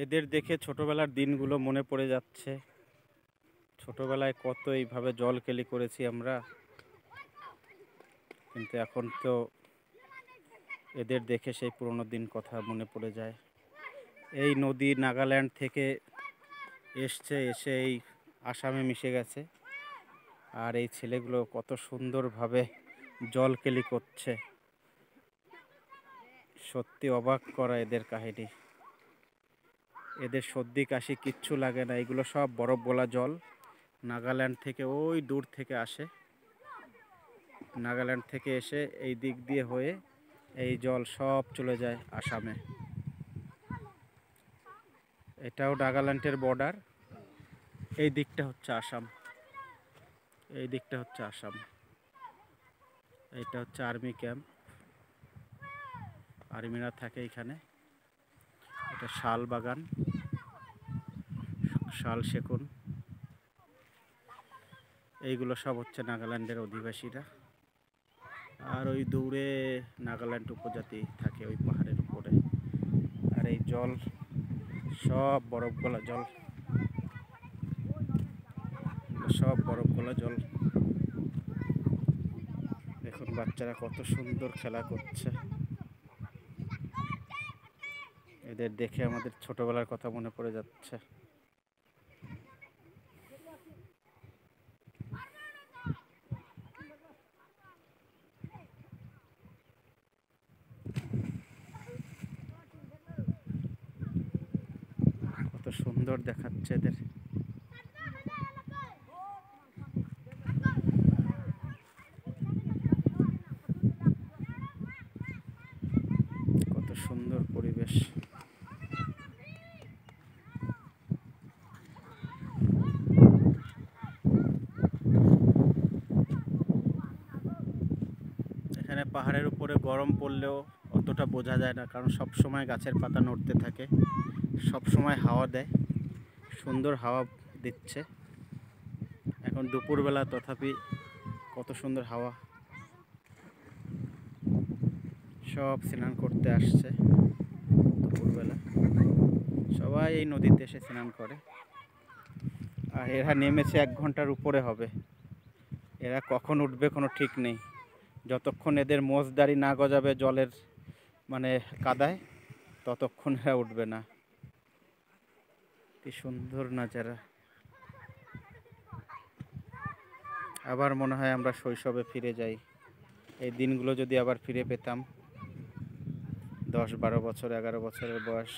এদের দেখে ছোটবেলার দিনগুলো মনে পড়ে যাচ্ছে। ছোটবেলায় কত এইভাবে জল কেলি করেছি আমরা, কিন্তু এখন তো এদের দেখে সেই পুরনো দিন কথা মনে পড়ে যায়। এই নদী নাগাল্যান্ড থেকে এসে এই আসামে মিশে গেছে, আর এই ছেলেগুলো কত সুন্দরভাবে জল কেলি করছে। সত্যি অবাক করা এদের কাহিনী। এদের সর্দি কাশি কিচ্ছু লাগে না, এগুলো সব বরফ গলা জল। নাগাল্যান্ড থেকে ওই দূর থেকে আসে, নাগাল্যান্ড থেকে এসে এই দিক দিয়ে হয়ে এই জল সব চলে যায় আসামে। এটাও নাগাল্যান্ডের বর্ডার, এই দিকটা হচ্ছে আসাম, এই দিকটা হচ্ছে আসাম। এইটা হচ্ছে আর্মি ক্যাম্প, আর্মিরা থাকে এখানে। এটা শাল বাগান, শাল সেগুন, এইগুলো সব হচ্ছে নাগাল্যান্ডের অধিবাসীরা। আর ওই দূরে নাগাল্যান্ড উপজাতি থাকে ওই পাহাড়ের উপরে। আর এই জল সব বরফ গলা জল, সব বরফ গলা জল। এখন বাচ্চারা কত সুন্দর খেলা করছে, এদের দেখে আমাদের ছোটবেলার কথা মনে পড়ে যাচ্ছে। কত সুন্দর দেখাচ্ছে এদের। কত সুন্দর পরিবেশ। এখানে পাহাড়ের উপরে গরম পড়লেও অতটা বোঝা যায় না, কারণ সব সময় গাছের পাতা নড়তে থাকে, সব সময় হাওয়া দেয়, সুন্দর হাওয়া দিচ্ছে। এখন দুপুরবেলা, তথাপি কত সুন্দর হাওয়া। সব স্নান করতে আসছে দুপুরবেলা, সবাই এই নদীতে এসে স্নান করে। আর এরা নেমেছে 1 ঘন্টার উপরে হবে, এরা কখন উঠবে কোনো ঠিক নেই। যতক্ষণ এদের মোচদারি না গজাবে জলের কাদায়, ততক্ষণ এরা উঠবে না। কি সুন্দর নাজারা। আবার মনে হয় আমরা শৈশবে ফিরে যাই। এই দিনগুলো যদি আবার ফিরে পেতাম, 10-12 বছর, 11 বছরের বয়স।